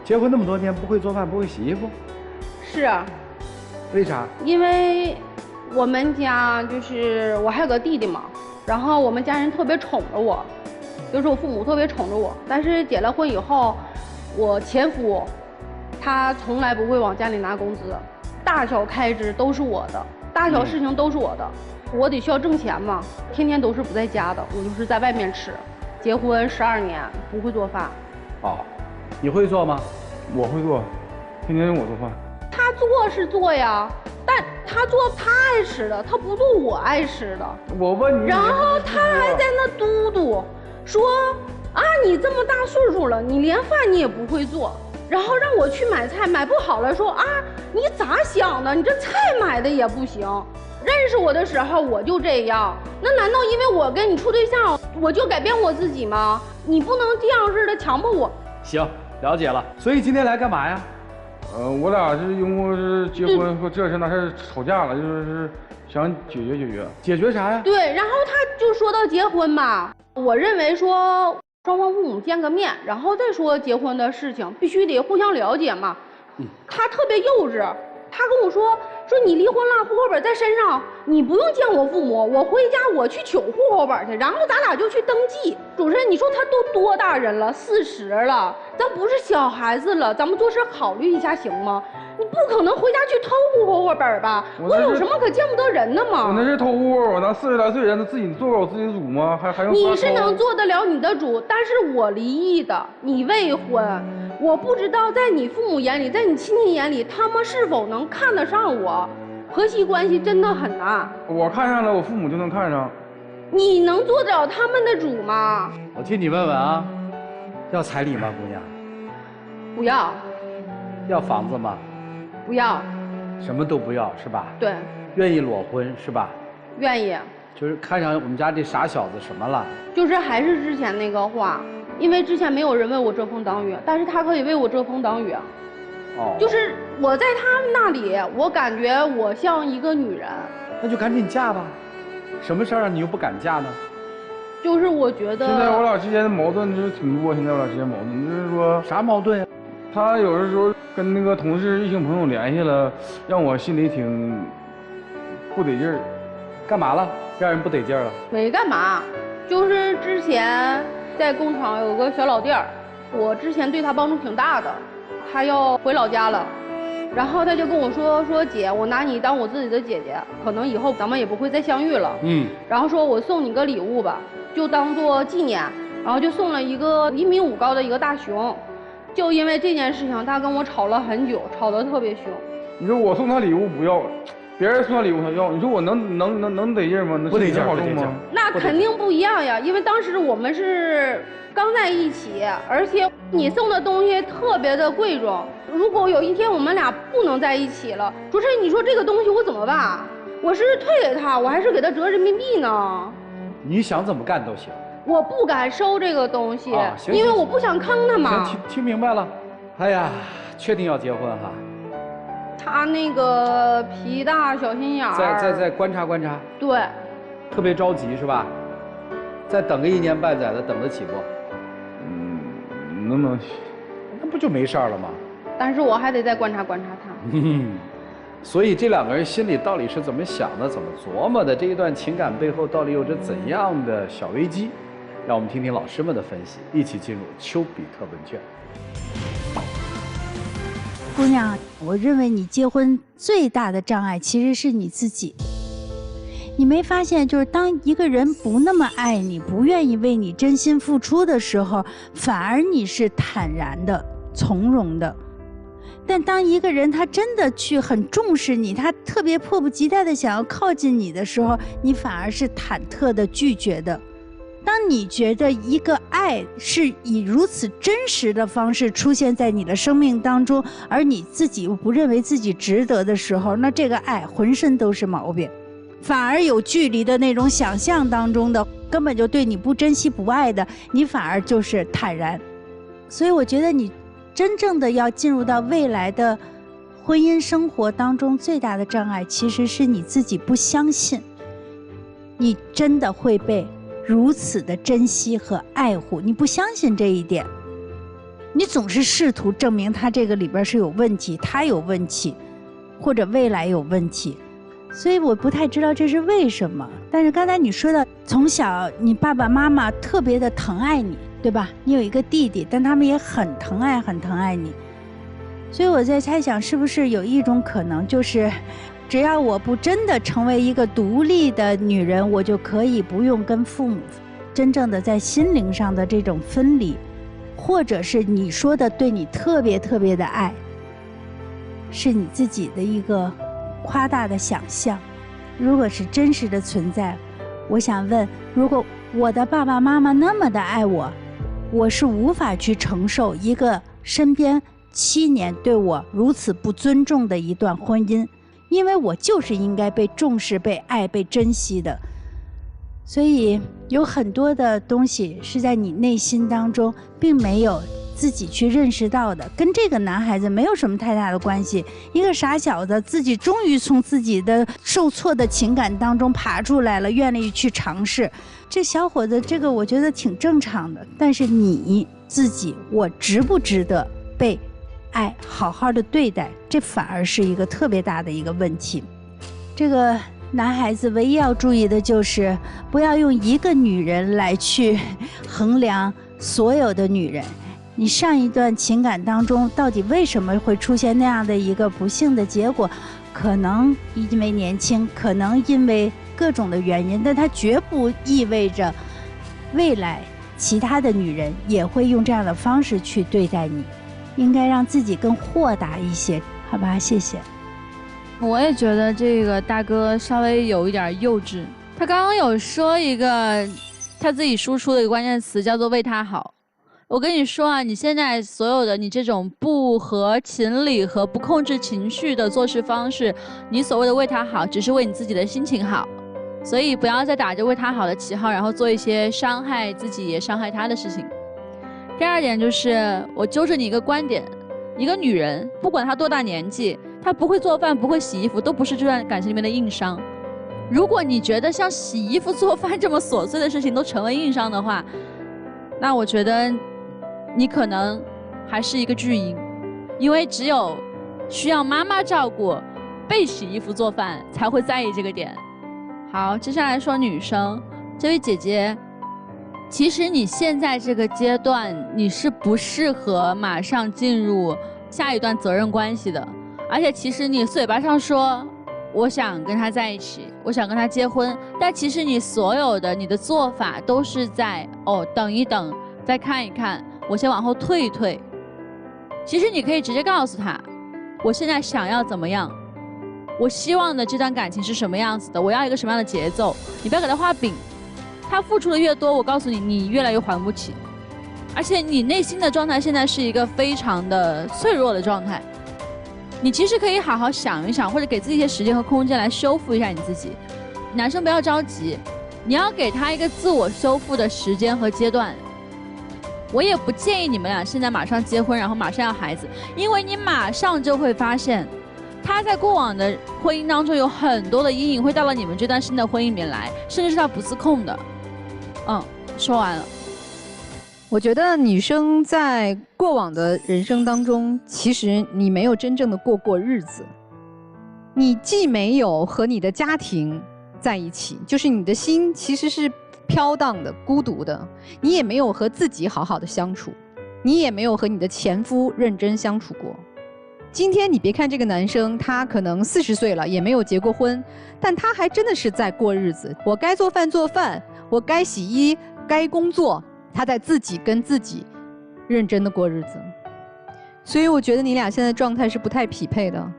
结婚那么多年，不会做饭，不会洗衣服，是啊，为啥？因为我们家就是我还有个弟弟嘛，然后我们家人特别宠着我，就是我父母特别宠着我。但是结了婚以后，我前夫他从来不会往家里拿工资，大小开支都是我的，大小事情都是我的。我得需要挣钱嘛，天天都是不在家的，我就是在外面吃。结婚12年不会做饭。哦，你会做吗？我会做，天天我做饭。他做是做呀，但他做他爱吃的，他不做我爱吃的。我问你，然后他还在那嘟嘟说啊，你这么大岁数了，你连饭你也不会做，然后让我去买菜，买不好了说啊，你咋想的？你这菜买的也不行。认识我的时候我就这样，那难道因为我跟你处对象，我就改变我自己吗？你不能这样似的强迫我。行，了解了。所以今天来干嘛呀？我俩是因为是结婚和这事那事吵架了，就是想解决解决。解决啥呀？对，然后他就说到结婚嘛，我认为说双方父母见个面，然后再说结婚的事情，必须得互相了解嘛。他特别幼稚，他跟我说你离婚了，户口本在身上，你不用见我父母，我回家我去取户口本去，然后咱俩就去登记。主持人，你说他都多大人了，40了，咱不是小孩子了，咱们做事考虑一下行吗？你不可能回家去偷户口本吧？我有什么可见不得人的吗？我那是偷户，我那40来岁人，他自己做不了自己主吗？还用？你是能做得了你的主，但是我离异的，你未婚，我不知道在你父母眼里，在你亲戚眼里，他们是否能看得上我？婆媳关系真的很难。我看上了，我父母就能看上。你能做得了他们的主吗？我替你问问啊，要彩礼吗，姑娘？不要。要房子吗？不要。什么都不要是吧？对。愿意裸婚是吧？愿意。就是看上我们家这傻小子什么了？就是还是之前那个话，因为之前没有人为我遮风挡雨，但是他可以为我遮风挡雨啊。哦。就是我在他们那里，我感觉我像一个女人。那就赶紧嫁吧。什么事儿你又不敢嫁呢？就是我觉得现在我俩之间的矛盾就是挺多，现在我俩之间矛盾就是说啥矛盾呀？他有的时候跟那个同事、异性朋友联系了，让我心里挺不得劲儿。干嘛了？让人不得劲儿了？没干嘛，就是之前在工厂有个小老弟儿，我之前对他帮助挺大的，他要回老家了。然后他就跟我说姐，我拿你当我自己的姐姐，可能以后咱们也不会再相遇了。然后说我送你个礼物吧，就当做纪念。然后就送了一个1.5米高的一个大熊。就因为这件事情，他跟我吵了很久，吵得特别凶。你说我送他礼物不要，别人送他礼物他要，你说我能得劲吗？不得劲，好重吗？那肯定不一样呀，因为当时我们是刚在一起，而且你送的东西特别的贵重。如果有一天我们俩不能在一起了，主持人，你说这个东西我怎么办？我是退给他，我还是给他折人民币呢？你想怎么干都行。我不敢收这个东西，行因为我不想坑他嘛。行，听明白了。哎呀，确定要结婚哈？他那个皮大小心眼儿。再观察观察。对。特别着急是吧？再等个1年半载的，等得起不？能不能？那不就没事了吗？但是我还得再观察观察他。所以这2个人心里到底是怎么想的，怎么琢磨的？这一段情感背后到底有着怎样的小危机？让我们听听老师们的分析，一起进入丘比特问卷。姑娘，我认为你结婚最大的障碍其实是你自己。你没发现，就是当一个人不那么爱你，不愿意为你真心付出的时候，反而你是坦然的、从容的。但当一个人他真的去很重视你，他特别迫不及待的想要靠近你的时候，你反而是忐忑的拒绝的。当你觉得一个爱是以如此真实的方式出现在你的生命当中，而你自己又不认为自己值得的时候，那这个爱浑身都是毛病，反而有距离的那种想象当中的根本就对你不珍惜不爱的，你反而就是坦然。所以我觉得你真正的要进入到未来的婚姻生活当中，最大的障碍其实是你自己不相信你真的会被如此的珍惜和爱护，你不相信这一点，你总是试图证明他这个里边是有问题，他有问题，或者未来有问题，所以我不太知道这是为什么。但是刚才你说的，从小你爸爸妈妈特别的疼爱你，对吧？你有一个弟弟，但他们也很疼爱你，所以我在猜想，是不是有一种可能，就是只要我不真的成为一个独立的女人，我就可以不用跟父母真正的在心灵上的这种分离，或者是你说的对你特别的爱，是你自己的一个夸大的想象。如果是真实的存在，我想问，如果我的爸爸妈妈那么的爱我，我是无法去承受一个身边7年对我如此不尊重的一段婚姻，因为我就是应该被重视、被爱、被珍惜的。所以有很多的东西是在你内心当中并没有自己去认识到的，跟这个男孩子没有什么太大的关系。一个傻小子自己终于从自己的受挫的情感当中爬出来了，愿意去尝试。这小伙子这个我觉得挺正常的，但是你自己，我值不值得被爱好好的对待，这反而是一个特别大的一个问题。这个男孩子唯一要注意的就是不要用一个女人来去衡量所有的女人。你上一段情感当中到底为什么会出现那样的一个不幸的结果，可能因为年轻，可能因为各种的原因，但它绝不意味着未来其他的女人也会用这样的方式去对待你。应该让自己更豁达一些，好吧？谢谢。我也觉得这个大哥稍微有一点幼稚。他刚刚有说一个他自己输出的一个关键词，叫做为他好。我跟你说啊，你现在所有的你这种不合情理和不控制情绪的做事方式，你所谓的为他好，只是为你自己的心情好。所以不要再打着为他好的旗号，然后做一些伤害自己也伤害他的事情。第二点就是，我揪着你一个观点，一个女人不管她多大年纪，她不会做饭不会洗衣服都不是这段感情里面的硬伤。如果你觉得像洗衣服做饭这么琐碎的事情都成为硬伤的话，那我觉得你可能还是一个巨婴，因为只有需要妈妈照顾被洗衣服做饭才会在意这个点。好，接下来说女生，这位姐姐，其实你现在这个阶段你是不适合马上进入下一段责任关系的，而且其实你嘴巴上说我想跟他在一起，我想跟他结婚，但其实你所有的你的做法都是在等一等，再看一看，我先往后退一退。其实你可以直接告诉他，我现在想要怎么样，我希望的这段感情是什么样子的，我要一个什么样的节奏，你不要给他画饼。他付出的越多，我告诉你，你越来越还不起，而且你内心的状态现在是一个非常的脆弱的状态。你其实可以好好想一想，或者给自己一些时间和空间来修复一下你自己。男生不要着急，你要给他一个自我修复的时间和阶段。我也不建议你们俩现在马上结婚，然后马上要孩子，因为你马上就会发现，他在过往的婚姻当中有很多的阴影会到了你们这段新的婚姻里面来，甚至是他不自控的。说完了。我觉得女生在过往的人生当中，其实你没有真正的过日子。你既没有和你的家庭在一起，就是你的心其实是飘荡的、孤独的，你也没有和自己好好的相处，你也没有和你的前夫认真相处过。今天你别看这个男生，他可能40岁了，也没有结过婚，但他还真的是在过日子。我该做饭做饭，我该洗衣该工作，他在自己跟自己认真的过日子。所以我觉得你俩现在状态是不太匹配的。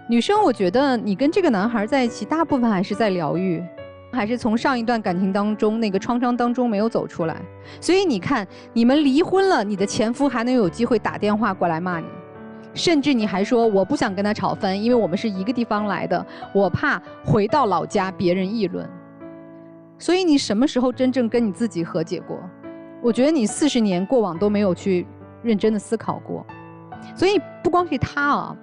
女生，我觉得你跟这个男孩在一起，大部分还是在疗愈，还是从上一段感情当中那个创伤当中没有走出来。所以你看，你们离婚了，你的前夫还能有机会打电话过来骂你，甚至你还说我不想跟他吵翻，因为我们是一个地方来的，我怕回到老家别人议论。所以你什么时候真正跟你自己和解过？我觉得你40年过往都没有去认真的思考过。所以不光是他啊，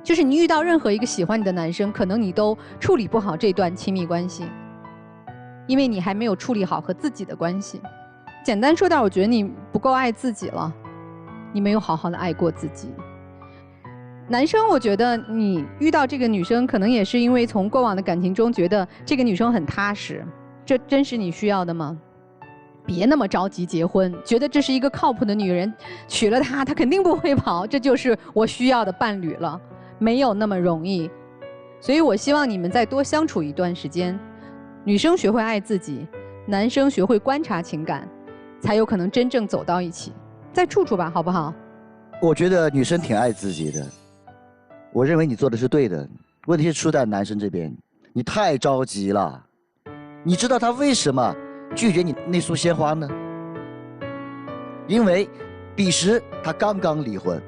就是你遇到任何一个喜欢你的男生，可能你都处理不好这段亲密关系。因为你还没有处理好和自己的关系。简单说点，我觉得你不够爱自己了，你没有好好的爱过自己。男生，我觉得你遇到这个女生，可能也是因为从过往的感情中觉得这个女生很踏实，这真是你需要的吗？别那么着急结婚，觉得这是一个靠谱的女人，娶了她，她肯定不会跑，这就是我需要的伴侣了，没有那么容易。所以我希望你们再多相处一段时间，女生学会爱自己，男生学会观察情感，才有可能真正走到一起。再处处吧，好不好？我觉得女生挺爱自己的，我认为你做的是对的，问题是出在男生这边，你太着急了。你知道他为什么拒绝你那束鲜花呢？因为彼时他刚刚离婚，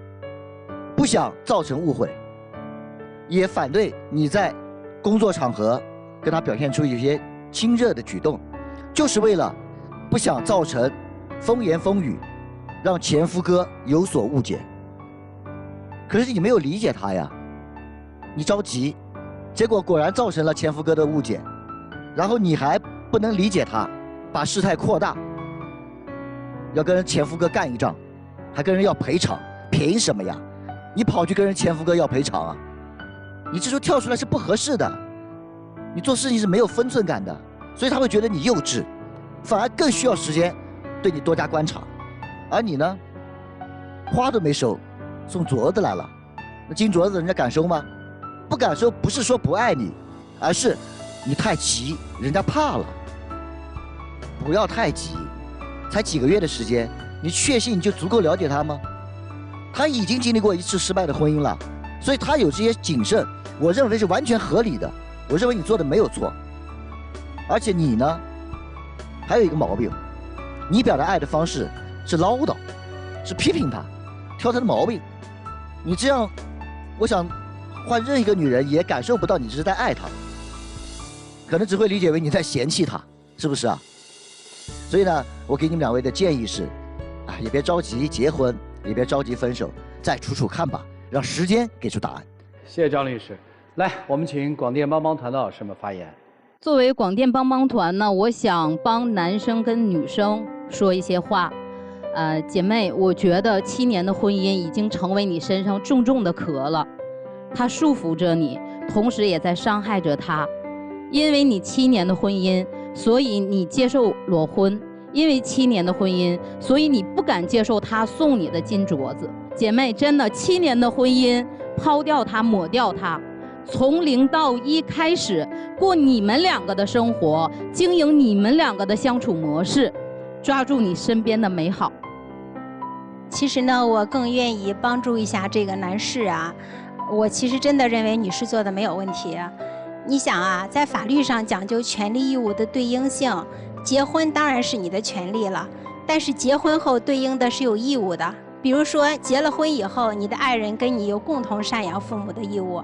不想造成误会，也反对你在工作场合跟他表现出一些亲热的举动，就是为了不想造成风言风语，让前夫哥有所误解。可是你没有理解他呀，你着急，结果果然造成了前夫哥的误解，然后你还不能理解他，把事态扩大，要跟前夫哥干一仗，还跟人要赔偿，凭什么呀？你跑去跟人前夫哥要赔偿啊？你这时候跳出来是不合适的，你做事情是没有分寸感的，所以他会觉得你幼稚，反而更需要时间对你多加观察。而你呢，花都没收，送镯子来了，那金镯子人家敢收吗？不敢收，不是说不爱你，而是你太急，人家怕了。不要太急，才几个月的时间，你确信你就足够了解他吗？他已经经历过一次失败的婚姻了，所以他有这些谨慎，我认为是完全合理的。我认为你做的没有错，而且你呢，还有一个毛病，你表达爱的方式是唠叨，是批评他，挑他的毛病。你这样，我想换任一个女人也感受不到你这是在爱她，可能只会理解为你在嫌弃她，是不是啊？所以呢，我给你们两位的建议是，也别着急结婚，也别着急分手，再处处看吧，让时间给出答案。谢谢张律师。来，我们请广电帮帮团的老师们发言。作为广电帮帮团呢，我想帮男生跟女生说一些话。姐妹，我觉得7年的婚姻已经成为你身上重重的壳了，它束缚着你，同时也在伤害着他。因为你7年的婚姻，所以你接受裸婚；因为7年的婚姻，所以你不敢接受他送你的金镯子。姐妹，真的7年的婚姻，抛掉它，抹掉它。从0到1开始过你们两个的生活，经营你们两个的相处模式，抓住你身边的美好。其实呢，我更愿意帮助一下这个男士啊。我其实真的认为女士做的没有问题。你想啊，在法律上讲究权利义务的对应性，结婚当然是你的权利了，但是结婚后对应的是有义务的。比如说结了婚以后，你的爱人跟你有共同赡养父母的义务。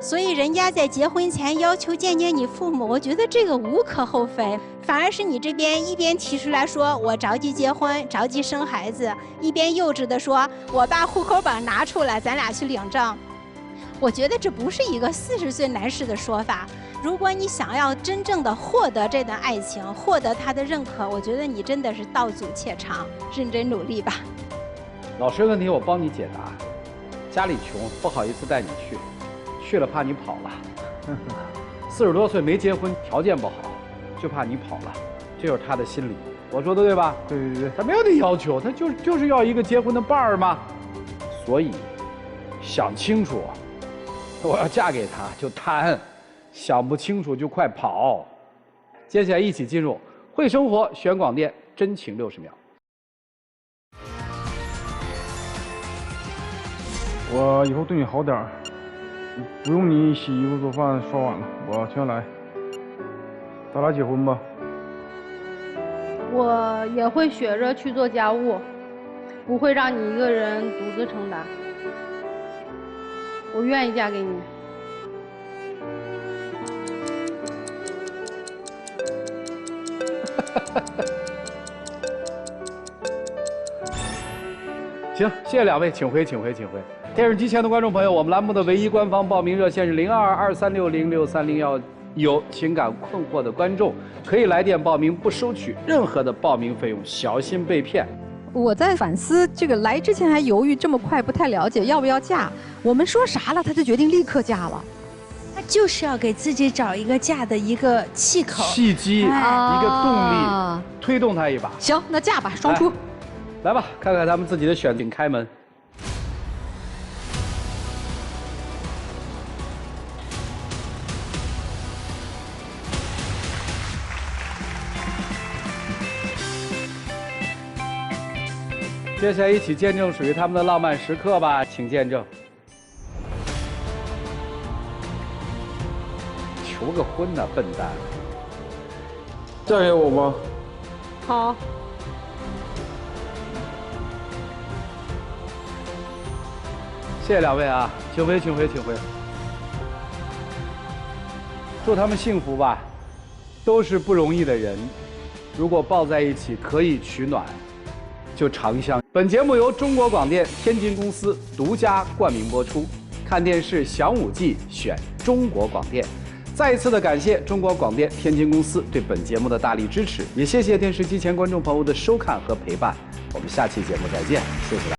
所以人家在结婚前要求见见你父母，我觉得这个无可厚非，反而是你这边一边提出来说我着急结婚着急生孩子，一边幼稚的说我把户口本拿出来咱俩去领证。我觉得这不是一个40岁男士的说法。如果你想要真正的获得这段爱情，获得他的认可，我觉得你真的是道阻且长，认真努力吧。老师问题我帮你解答，家里穷不好意思带你去，去了怕你跑了，40多岁没结婚，条件不好，就怕你跑了，这就是他的心理。我说的对吧？对对对，他没有你要求，他就是要一个结婚的伴儿嘛。所以想清楚，我要嫁给他就谈，想不清楚就快跑。接下来一起进入会生活选广电真情60秒。我以后对你好点儿，不用你洗衣服做饭刷碗了，我全来。咱俩结婚吧。我也会学着去做家务，不会让你一个人独自承担。我愿意嫁给你。行，谢谢两位，请回，请回，请回。电视机前的观众朋友，我们栏目的唯一官方报名热线是0223606301，有情感困惑的观众可以来电报名，不收取任何的报名费用，小心被骗。我在反思，这个来之前还犹豫，这么快不太了解要不要嫁。我们说啥了，他就决定立刻嫁了。他就是要给自己找一个嫁的一个气口、契机、一个动力，推动他一把。行，那嫁吧，双出。来吧，看看他们自己的选择，开门。接下来一起见证属于他们的浪漫时刻吧，请见证。求个婚呐，笨蛋！嫁给我吧。好。谢谢两位啊，请回，请回，请回。祝他们幸福吧，都是不容易的人，如果抱在一起可以取暖，就长相。本节目由中国广电天津公司独家冠名播出，看电视享五 G 选中国广电。再一次的感谢中国广电天津公司对本节目的大力支持，也谢谢电视机前观众朋友的收看和陪伴。我们下期节目再见，谢谢大家。